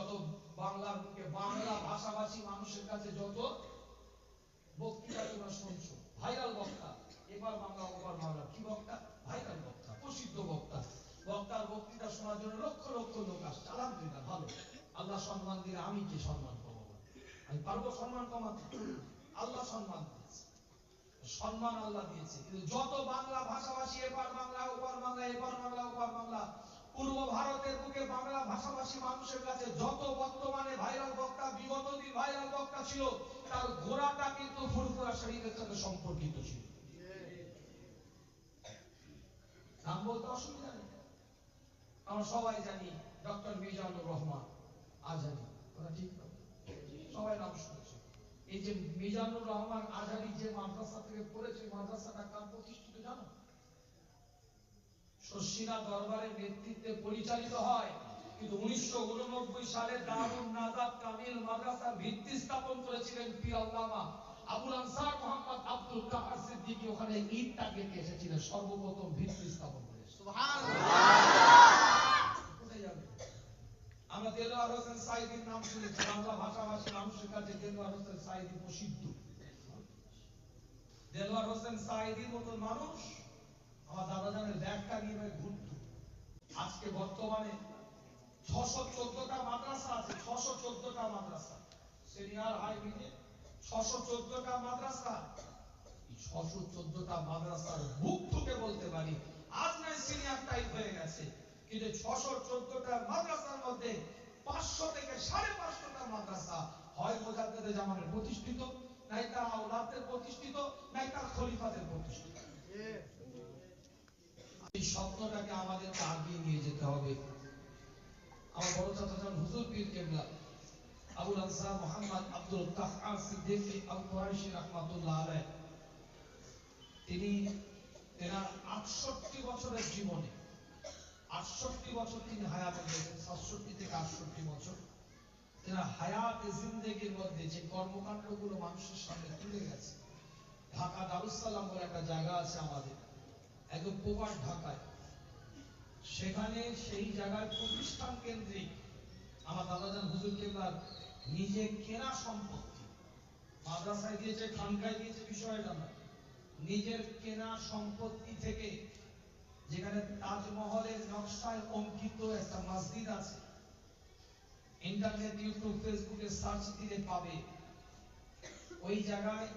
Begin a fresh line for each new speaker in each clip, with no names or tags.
যত বাংলার বুকে বাংলা ভাষাভাষী মানুষের কাছে যত বক্তৃতা তোমরা শুনছো, ভাইরাল বক্তা, এবার বাংলা ওপার বাংলা, কি বক্তা? ভাইরাল বক্তা, প্রসিদ্ধ বক্তা। বক্তার বক্তৃতা শোনার জন্য লক্ষ লক্ষ লোক আসছে। আলহামদুলিল্লাহ, ভালো। আল্লাহ সম্মান দিলে আমি কি সম্মান কমাবো? আমি পারবো সম্মান কমাতে? আল্লাহ সম্মান দিয়েছে, সম্মান আল্লাহ দিয়েছে। কিন্তু যত বাংলা ভাষাভাষী, এপার বাংলা ওপার বাংলা, এপার বাংলা ওপার বাংলা, পূর্ব ভারতের বুকে বাংলা ভাষাভাষী মানুষের কাছে যত বর্তমানে ভাইরাল বক্তা, বিগত দিন ভাইরাল বক্তা ছিল, তার গোড়াটা কিন্তু ফুরফুরা শরীফের সাথে সম্পর্কিত ছিল। নাম বলতে অসুবিধা নেই, আমরা সবাই জানি ডক্টর মিজানুর রহমান আজহারী, কথা ঠিক না? সবাই নাম শুনেছে। এই যে মিজানুর রহমান আজহারী যে মাদ্রাসা থেকে পড়েছে, মাদ্রাসাটা কার প্রতিষ্ঠিত জানো? শর্ষিনা দরবারের নেতৃত্বে পরিচালিত হয়। কিন্তু 1989 সালে দারুন নাজাত কামিল মাদ্রাসার ভিত্তি স্থাপন করেছিলেন পীর আল্লামা আবুল আনসার মোহাম্মদ আব্দুল কাহার সিদ্দিকী। ওখানে ইটটা গেঁথে এসেছিলেন, সর্বপ্রথম ভিত্তি স্থাপন করে। কোথায় যাবে? আমরা দেলোয়ার হোসেন সাইদির নাম শুনেছি, বাংলা ভাষাভাষী মানুষের কাছে দেলোয়ার হোসেন সাইদি প্রসিদ্ধ। দেলোয়ার হোসেন সাইদির মতন মানুষ আমার দাদা জানের ব্যাগটা নিয়ে ঘুরত। আজকে বর্তমানে 614টা মাদ্রাসা আছে, 614টা মাদ্রাসা, সিনিয়র হাই মিলে 614টা মাদ্রাসা। এই 614টা মাদ্রাসার বুক থেকে বলতে পারি আজ নয় সিনিয়র টাইপ হয়ে গেছে, কিন্তু 614টা মাদ্রাসার মধ্যে 500 থেকে 550টা মাদ্রাসা হয় মুজাদ্দেদে জামানের প্রতিষ্ঠিত, নাই তার আওলাদের প্রতিষ্ঠিত, নাই তার খলিফাদের প্রতিষ্ঠিত। এই স্বপ্নটাকে আমাদের আগিয়ে নিয়ে যেতে হবে। আমার বড় চাচা যান হুজুর পীর কেবলা আবুল আনসার মোহাম্মদ আব্দুল কাহ্হার সিদ্দিকী আল কুরাইশি রাহমাতুল্লাহ আলাইহ, তিনি তেনার 68 বছরের জীবনে 68 বছর তিনি হায়াতে গেছেন, 67 থেকে 68 বছর তেনার হায়াতে জিন্দেগির মধ্যে যে কর্মকাণ্ডগুলো মানুষের সামনে তুলে গেছে। ঢাকা দারুস সালাম বলে একটা জায়গা আছে আমাদের, একদম প্রপার ঢাকায়, সেখানে সেই জায়গায় প্রতিষ্ঠান কেন্দ্রিক আমার দাদাজান হুজুর কেবলার নিজে কেনা সম্পত্তি, মাদ্রাসায় দিয়েছে, খানকায় দিয়েছে, বিষয়টা না, নিজের কেনা সম্পত্তি থেকে, যেখানে তাজমহলের নকশায় অঙ্কিত একটা মসজিদ আছে, ইন্টারনেট ইউটিউব ফেসবুকে সার্চ দিলে পাবে। ওই জায়গায়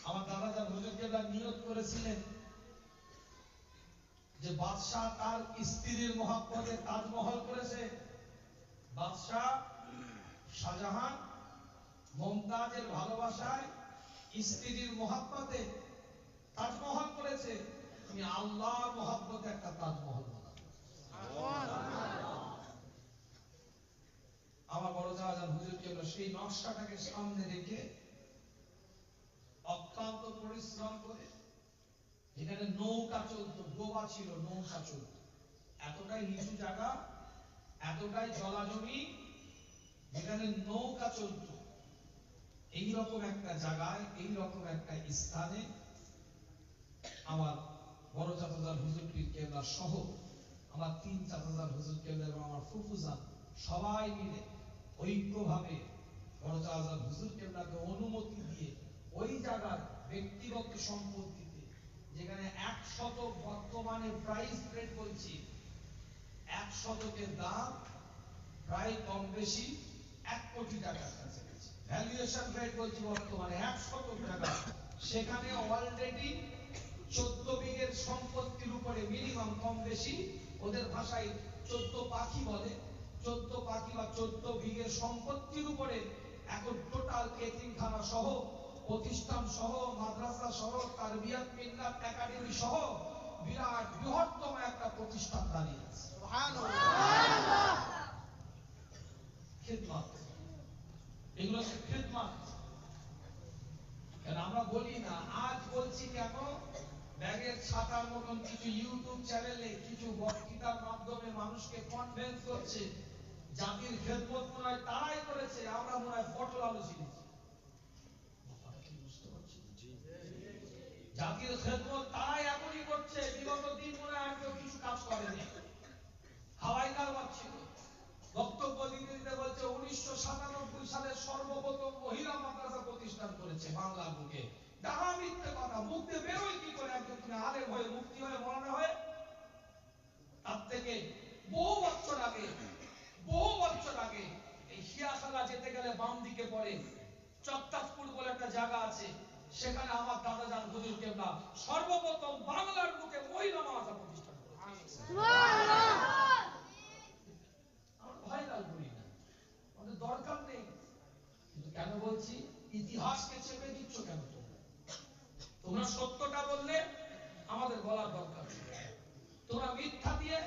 আমার দাদাজান হুজুর কেবলা নিয়ত করেছিলেন যে বাদশাহ তার স্ত্রীর মহব্বতে তাজমহল করেছে, বাদশাহ শাহজাহান মুমতাজের ভালোবাসায় স্ত্রীর মহব্বতে তাজমহল করেছে, তুমি আল্লাহর মহব্বতে একটা তাজমহল বানাও। আমার বড় চাচা হুজুর কেবলা সেই নকশাটাকে সামনে রেখে অত্যন্ত পরিশ্রম করে, যেখানে নৌকা চলত, ডোবা ছিল, নৌকা চলত, এতটাই নিচু জায়গা, এতটাই জলাজমি, যেখানে নৌকা চলত, এইরকম একটা জায়গায়, এইরকম একটা স্থানে আমার বড় চাচাজান হুজুর পীর কেবলা সহ আমার 3 চাচাজান হুজুর কেবলা এবং আমার ফুফুজান সবাই মিলে ঐক্যভাবে বড় চাচাজান হুজুর কেবলাকে অনুমতি দিয়ে ওই জায়গার ব্যক্তিগত সম্পত্তিতে, যেখানে 1 শতক বর্তমানে প্রাইস রেট বলছি, 1 শতকের দাম প্রায় কম বেশি 1 কোটি টাকার কাছে, ভ্যালুয়েশন রেট বলছি বর্তমানে 1 শতক টাকা, সেখানে অলরেডি 14 বিঘের সম্পত্তির উপরে মিনিমাম কম বেশি, ওদের ভাষায় 14 পাখি বলে, 14 পাখি বা 14 বিঘের সম্পত্তির উপরে এখন টোটাল এতিমখানা সহ, প্রতিষ্ঠান সহ, মাদ্রাসা সহ, তারবিয়াত মিল্লাত একাডেমি সহ বিরাট বৃহত্তম একটা প্রতিষ্ঠান দাঁড়িয়ে আছে। সুবহানাল্লাহ। খিদমত, এগুলো হচ্ছে খিদমত। আমরা বলি না, আজ বলছি কেন, ব্যাগের ছাতার মতন কিছু ইউটিউব চ্যানেলে কিছু বক্তৃতার মাধ্যমে মানুষকে কনভিন্স করছে জাতির খেদমত মনে হয় তারাই করেছে, আমরা মনে হয় ফটো আলোচি দিচ্ছি। জাতির খেদমত তারাই এখনই করছে, বিগত দিন মনে হয় কেউ কিছু কাজ করেনি, হাওয়াই কারবার ছিল। বক্তব্য দিতে দিতে বলছে পরে চত্তাজপুর বলে একটা জায়গা আছে, সেখানে আমার দাদা জান হুজুর কেবলা সর্বপ্রথম বাংলার বুকে মহিলা মাদ্রাসা প্রতিষ্ঠা করেছে। আমরা ভাইরাল করি না, আমাদের দরকার নেই, কিন্তু কেন বলছি ইতিহাসকে চেপে দিচ্ছ কেন? তোমরা সত্যটা বললে আমাদের বলার দরকার ছিল, তোমরা মিথ্যা দিয়ে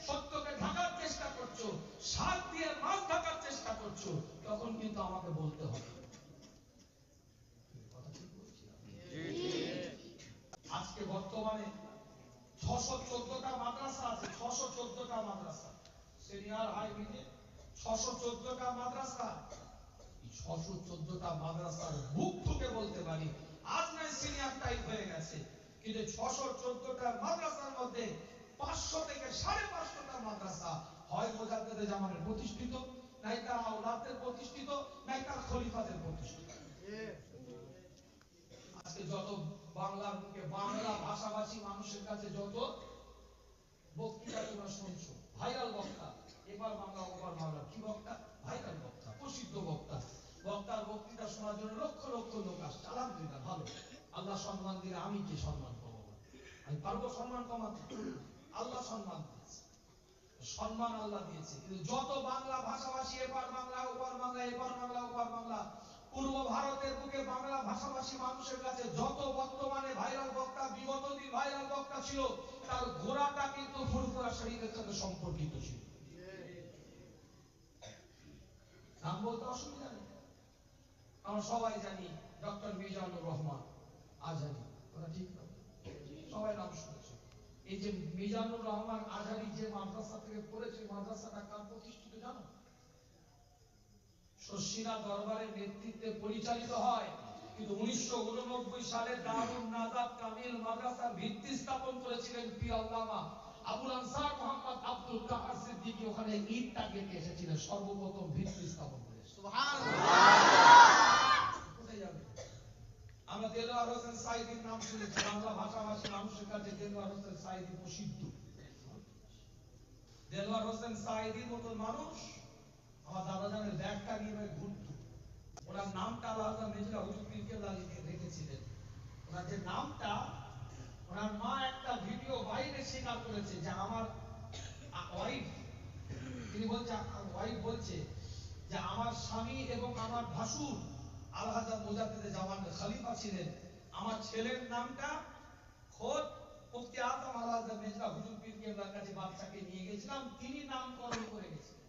সত্যকে ঢাকার চেষ্টা করছো, শাক দিয়ে মাছ ঢাকার চেষ্টা করছো, তখন কিন্তু আমাকে বলতে হবে। আজকে বর্তমানে 614টা মাদ্রাসা আছে, 614টা মাদ্রাসা, সিনিয়র হাই মিলে 614টা মাদ্রাসা। 614টা মাদ্রাসার মুখ থেকে বলতে পারি আজ নয় সিনিয়র টাইপ হয়ে গেছে, কিন্তু 614টা মাদ্রাসার মধ্যে 500 থেকে 550টা মাদ্রাসা হয় মুজাদ্দেদে জামানের প্রতিষ্ঠিত, নাই তার আওলাদের প্রতিষ্ঠিত, নাই তার খলিফাদের প্রতিষ্ঠিত। আজকে যত বাংলার বুকে বাংলা ভাষাভাষী মানুষের কাছে যত বক্তৃতা তোমরা শুনছো, ভাইরাল বক্তা, এবার বাংলা ওবার বাংলা, কি বক্তা? ভাইরাল বক্তা, প্রসিদ্ধ বক্তা। বক্তার বক্তৃতা শোনার জন্য লক্ষ লক্ষ লোক আসছে, আলহামদুলিল্লাহ ভালো। আল্লাহ সম্মান দিলে আমি কি সম্মান কমাবো? আমি পারবো সম্মান কমাতে? আল্লাহ সম্মান দিয়েছে, সম্মান আল্লাহ দিয়েছে, কিন্তু যত বাংলা ভাষাভাষী এপার বাংলা ওপার বাংলা, এপার বাংলা ওপার বাংলা, পূর্ব ভারতের বুকে বাংলা ভাষাভাষী মানুষের কাছে যত বর্তমানে ভাইরাল বক্তা, বিগত দিন ভাইরাল বক্তা ছিল, তার গোড়াটা কিন্তু ফুরফুরা শরীফের সাথে সম্পর্কিত ছিল। নাম বলতে অসুবিধা নেই, আমরা সবাই জানি ডক্টর মিজানুর রহমান আজহারী, ওরা ঠিক না? সবাই নাম শুনেছে। এই যে মিজানুর রহমান আজহারী যে মাদ্রাসা থেকে পড়েছে, মাদ্রাসাটা কার প্রতিষ্ঠিত জানো? শর্ষিনা দরবারের নেতৃত্বে পরিচালিত হয়, কিন্তু 1989 সালে দারুন নাজাত কামিল মাদ্রাসার ভিত্তি স্থাপন করেছিলেন পীর আল্লামা আবুল আনসার মোহাম্মদ আব্দুল কাহার সিদ্দিকী। ওখানে ইটটা গেঁথে এসেছিলেন, সর্বপ্রথম ভিত্তি স্থাপন করে। কোথায় যাবে? আমরা দেলোয়ার হোসেন সাইদির নাম শুনেছি, বাংলা ভাষাভাষী মানুষের কাছে দেলোয়ার হোসেন সাইদি প্রসিদ্ধ। দেলোয়ার হোসেন সাইদির মতন মানুষ আমার দাদা জানের ব্যাগটা নিয়ে ঘুরত। ওনার নামটা আল্লাহ মেজলা হুজুর পীর কেবলা রেখেছিলেন। ওনার যে নামটা, ওনার মা একটা ভিডিও বাইরে স্বীকার করেছে যে আমার ওয়াইফ, তিনি বলছে, ওয়াইফ বলছে যে আমার স্বামী এবং আমার ভাসুর আলহাজা মুজাদ্দেদে জামানের খলিফা ছিলেন, আমার ছেলের নামটা খোদ মুফতি আজম আলহাজা মেজলা হুজুর পীর কেবলার কাছে বাচ্চাকে নিয়ে গেছিলাম, তিনি নামকরণ করে গেছেন।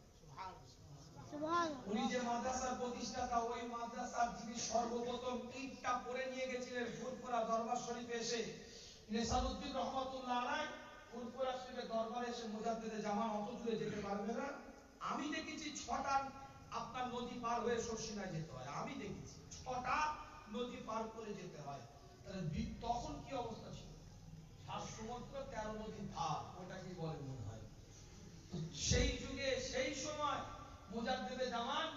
উনি যে মাদ্রাসার প্রতিষ্ঠাতা, ওই মাদ্রাসার যিনি সর্বপ্রথম ইটটা পড়ে নিয়ে গেছিলেন ফুরফুরা দরবার শরীফে এসে, নেসারউদ্দিন রহমাতুল্লাহ আলাইহি ফুরফুরা শরীফের দরবারে এসে মুজাদ্দেদে জামান অত দূরে যেতে পারবে না। আমি দেখেছি 6টা আপনার নদী পার হয়ে শর্ষিনায় যেতে হয়, আমি দেখেছি 6টা নদী পার করে যেতে হয়। তাহলে তখন কি অবস্থা ছিল? 7 সমুদ্র 13 নদী পার, ওটা কি বলে মনে হয়? সেই যুগে সেই সময় মুজাদ্দেদে জামান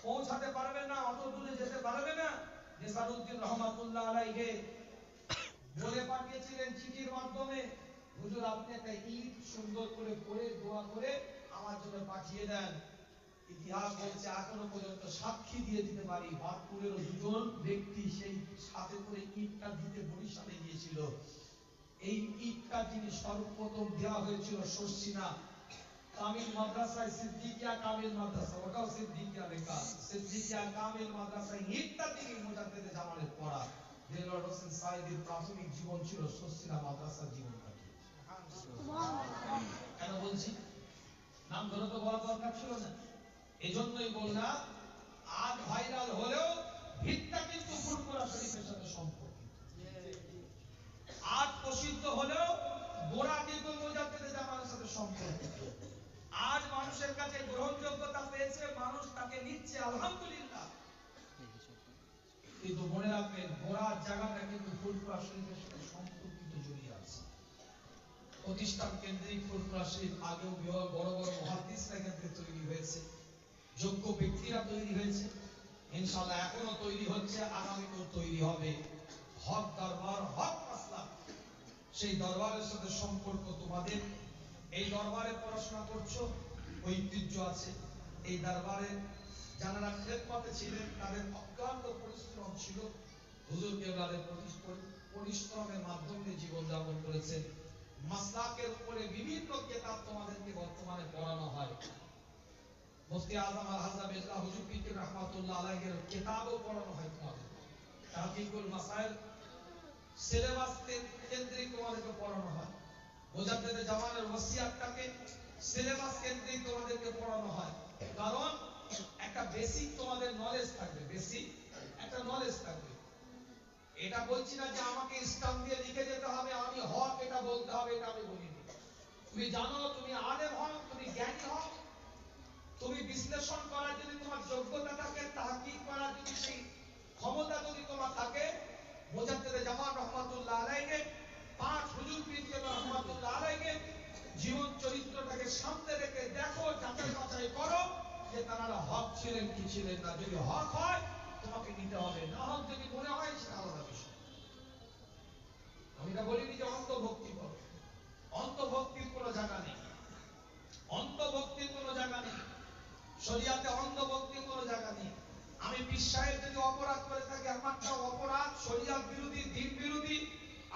পৌঁছাতে পারবে না, অত দূরে যেতে পারবে না। নেসারউদ্দিন রহমাতুল্লাহ আলাইহি বলে পাঠিয়েছিলেন চিঠির মাধ্যমে, হুজুর আপনি একটা ইট সুন্দর করে পড়ে দোয়া করে আমার জন্য পাঠিয়ে দেন। ইতিহাস বলছে এখনো পর্যন্ত সাক্ষী দিয়ে দিতে পারি, ভারতপুরের 2জন ব্যক্তি সেই সাথে করে ইটটা দিতে বরিশালে গিয়েছিল। এই ইটটা যিনি সর্বপ্রথম দেওয়া হয়েছিল শর্ষিনা কামিল মাদ্রাসায়, সিদ্দিকিয়া কামিল মাদ্রাসা, ওটাও সিদ্দিকিয়া লেখা, সিদ্দিকিয়া কামিল মাদ্রাসায় ইটটা তিনি মুজাদ্দেদে জামানের পড়া। দেলোয়ার হোসেন সাইদির প্রাথমিক জীবন ছিল শর্ষিনা মাদ্রাসার জীবন কাটিয়ে। কেন বলছি? নাম ধরে তো বলা দরকার ছিল না, এজন্যই বললাম আজ ভাইরাল হলেও ভিতটা কিন্তু ফুরফুরা শরীফের সাথে সম্পর্কিত। আজ প্রসিদ্ধ হলেও গোড়া কিন্তু মুজাদ্দেদে জামানের সাথে সম্পর্কিত। আজ মানুষের কাছে গ্রহণযোগ্যতা পেয়েছে, মানুষ তাকে নিচ্ছে, আলহামদুলিল্লাহ, কিন্তু মনে রাখবেন গোড়ার জায়গাটা কিন্তু ফুরফুরা শরীফের সাথে সম্পর্কিত জড়িয়ে আছে। প্রতিষ্ঠান কেন্দ্রিক ফুরফুরা শরীফ আগেও বড় বড় মুহাদ্দিসরা এখানে তৈরি হয়েছে, যোগ্য ব্যক্তিরা তৈরি হয়েছে, ইনশাআল্লাহ এখনো তৈরি হচ্ছে, আগামীতেও তৈরি হবে। হক দরবার, হক মাসলাক, সেই দরবারের সাথে সম্পর্ক তোমাদের। এই দরবারে পড়াশোনা করছো, ঐতিহ্য আছে। এই দরবারে যারা খেদমতে ছিলেন তাদের অক্লান্ত পরিশ্রম ছিল। হুজুর কেবলাদের পরিশ্রমের মাধ্যমে জীবন যাপন করেছেন। মাসলাকের উপরে বিভিন্ন কিতাব তোমাদেরকে বর্তমানে পড়ানো হয়। মুফতি আজম আল হাজাবিল্লাহ হুজুর পীর রাহমাতুল্লাহ আলাইহির কিতাবও পড়ানো হয় তোমাদের। তাহকিকুল মাসাইল সিলেবাস কেন্দ্রিক তোমাদেরকে পড়ানো হয়। মুজাদ্দিদ জামানের ওসিয়াতটাকে সিলেবাস কেন্দ্রিক তোমাদেরকে পড়ানো হয়। কারণ একটা বেসিক তোমাদের নলেজ থাকবে, বেসিক একটা নলেজ থাকবে। এটা বলছি না যে আমাকে স্টাম্প দিয়ে লিখে যেতে হবে, আমি হক এটা বলতে হবে, এটা আমি বলিনি। তুমি জানো, তুমি আলেম হও, তুমি জ্ঞানী হও, তুমি বিশ্লেষণ করার যদি তোমার যোগ্যতা থাকে, তাহকিক করার যদি সেই ক্ষমতা যদি তোমার থাকে, মুজাদ্দিদ জামান রহমাতুল্লাহ আলাইহি পাঁচ হুজুর পীর রহমাতুল্লাহ আলাইহি জীবন চরিত্রটাকে সামনে রেখে দেখো, যাচাই বাছাই করো যে তারা হক ছিলেন কি ছিলেন না। যদি হক হয় তোমাকে নিতে হবে, না হক যদি মনে হয় সেটা আলাদা বিষয়। আমি এটা বলিনি যে অন্তর্ভক্তি করো, অন্তর্ভক্তির কোনো জায়গা নেই, অন্তর্ভক্তির কোনো জায়গা নেই, শরিয়াতে অন্তর্ভক্তির কোনো জায়গা নেই। আমি পীর সাহেব যদি অপরাধ করে থাকি, আমারটা অপরাধ, শরিয়াত বিরোধী, দ্বীন বিরোধী,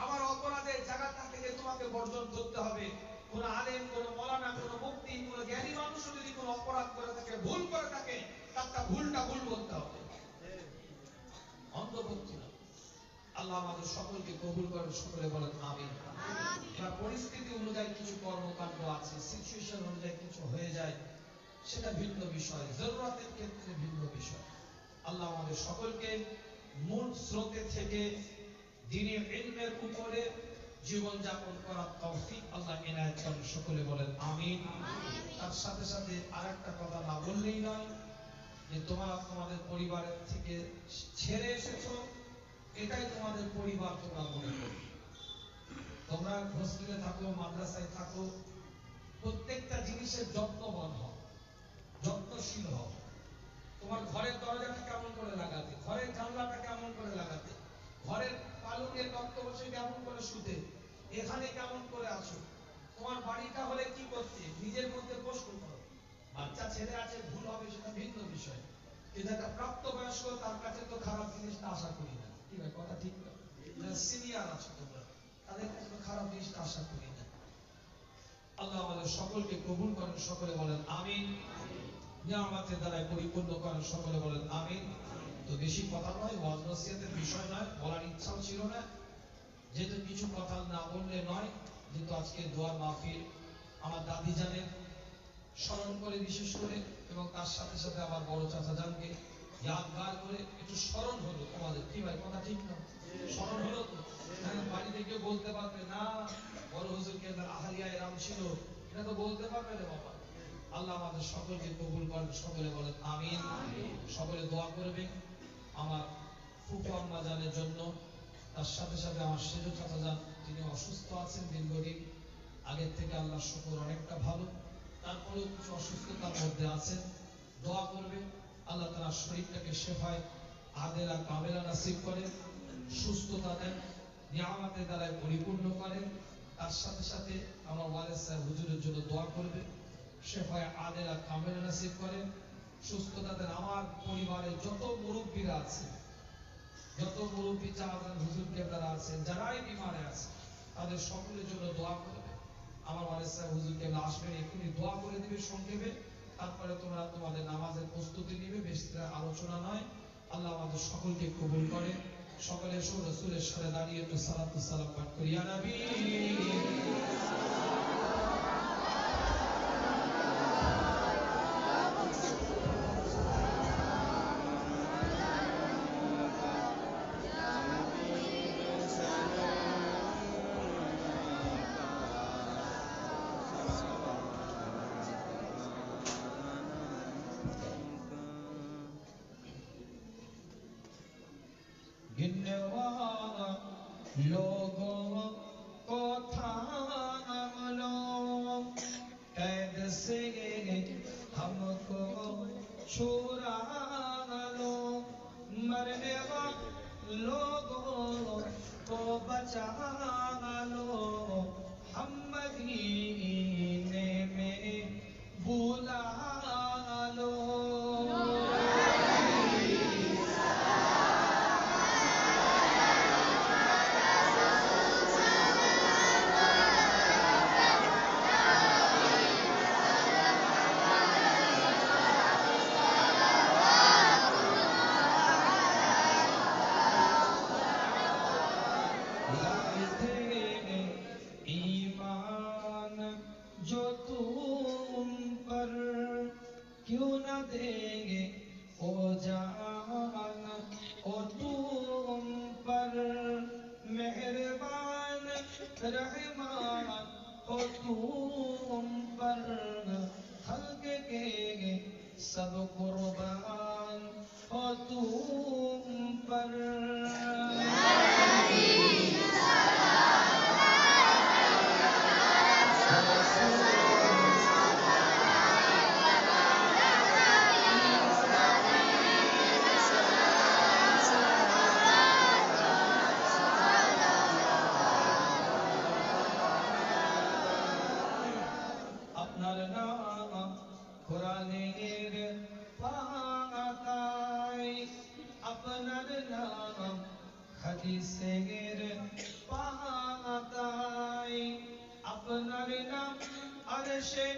আমার অপরাধের জায়গাটা থেকে তোমাকে বর্জন করতে হবে। কোন আলেম, কোন মৌলানা, কোন মুফতি, কোন জ্ঞানী মানুষ যদি কোন অপরাধ করে থাকে, ভুল করে থাকে, তারটা ভুলটা ভুল বলতে হবে, অন্তর্ভুক্তি না। আল্লাহ আমাদের সকলকে কবুল করেন, সকলে বলেন আমিন। এবার পরিস্থিতি অনুযায়ী কিছু কর্মকাণ্ড আছে, সিচুয়েশন অনুযায়ী কিছু হয়ে যায়, সেটা ভিন্ন বিষয়, জরুরতের ক্ষেত্রে ভিন্ন বিষয়। আল্লাহ আমাদের সকলকে মূল স্রোতে থেকে দ্বীনের ইলমের উপরে জীবন যাপন করার তৌফিক আল্লাহ ইনায়েত করেন, সকলে বলেন আমিন। তার সাথে সাথে আরেকটা কথা না বললেই নয়, যে তোমরা তোমাদের পরিবারের থেকে ছেড়ে এসেছো, এটাই তোমাদের পরিবার তোমরা মনে করো। তোমরা হোস্টেলে থাকো, মাদ্রাসায় থাকো, প্রত্যেকটা জিনিসের যত্নবান হও, যত্নশীল হও। তোমার ঘরের দরজাটা কেমন করে লাগাতে, ঘরের জানলাটা কেমন করে লাগাতে, ঘরের পালকের তক্ত বসে কেমন করে শুতে, এখানে কেমন করে আছো, তোমার বাড়িটা হলে কি করতে, নিজের মধ্যে প্রশ্ন করো। বাচ্চা ছেলে আছে, ভুল হবে সেটা ভিন্ন বিষয়, কিন্তু একটা প্রাপ্তবয়স্ক তার কাছে তো খারাপ জিনিসটা আশা করি না। কি ভাই, কথা ঠিক না? সিনিয়র আছো তোমরা, তাদের কাছে তো খারাপ জিনিসটা আশা করি না। আল্লাহ আমাদের সকলকে কবুল করেন, সকলে বলেন আমিন। নিয়ামতের দ্বারা পরিপূর্ণ করেন, সকলে বলেন আমিন। তো বেশি কথা নয়, ওয়াজ নসিহতের বিষয় নয়, বলার ইচ্ছাও ছিল না, যেহেতু কিছু কথা না বললে নয়। যেহেতু আজকে দোয়ার মাহফিল, আমার দাদি জানের স্মরণ করে বিশেষ করে, এবং তার সাথে সাথে আমার বড় চাচা জানকে ইয়াদগার করে একটু স্মরণ হলো তোমাদের। কি ভাই, কথা ঠিক না? স্মরণ হলো তো? বাড়িতে কেউ বলতে পারবে না বড় হুজুরকে আহালিয়া এরাম ছিল, এটা তো বলতে পারবে না বাবা। আল্লাহ আমাদের সকলকে কবুল করেন, সকলে বলেন আমিন। সকলে দোয়া করবেন আমার ফুফু আম্মা জানের জন্য, তার সাথে সাথে আমার সেজো চাচা যান, তিনি অসুস্থ আছেন দীর্ঘদিন, আগের থেকে আল্লাহ শুকর অনেকটা ভালো, তারপরেও কিছু অসুস্থতার মধ্যে আছেন। দোয়া করবে আল্লাহ তাআলা শরীরটাকে শেফায় আদেলা কামেলা নসিব করেন, সুস্থতা দেন, নিয়ামতের দ্বারা পরিপূর্ণ করেন। তার সাথে সাথে আমার ওয়ালেদ সাহেব হুজুরের জন্য দোয়া করবে, শেফায় আদেলা কামেলা নসিব করেন, সুস্থতা দেন। আমার পরিবারের যত মুরব্বীরা আছেন, যত মুরব্বী চাচা হুজুর কেবলারা আছেন, যারাই বিমারে আছে, তাদের সকলের জন্য দোয়া করবে। আমার ওয়ালেদ সাহেব হুজুর কেবলা আসবেন, এখনই দোয়া করে দিবে সংক্ষেপে, তারপরে তোমরা তোমাদের নামাজের প্রস্তুতি নিবে, বেশি আলোচনা নয়। আল্লাহ আমাদের সকলকে কবুল করে। সকলে এসো রাসূলের সাথে দাঁড়িয়ে একটু সালাতু সালাম পাঠ করি, ইয়া নবী लोगों को थाम लो, कैद से हमको छुड़ा लो, मरने वाले लोगों को बचा लो, हम मदीने में बुला लो। হাদিসের পাতায় আপনার নাম আরশে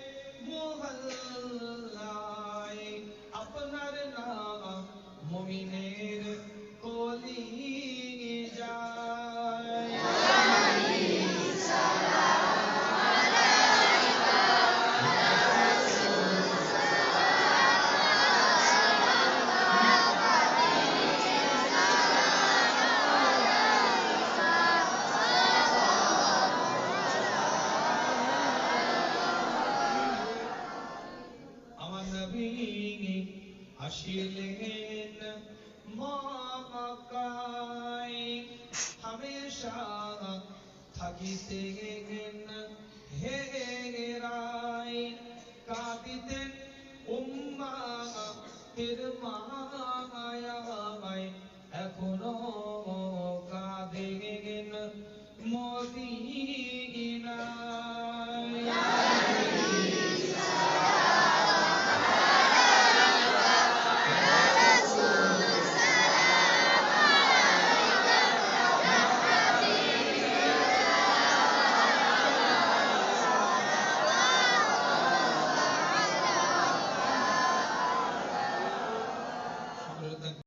মুহল্লায় আপনার নাম মুমিনের কলি যায় আমার নবী আসিলেন মক্কায় হামেশা থাকিতেন হেরায় কাঁদিতেন উম্মাতের মায়ায় এখনো কাঁদেন মদিনায়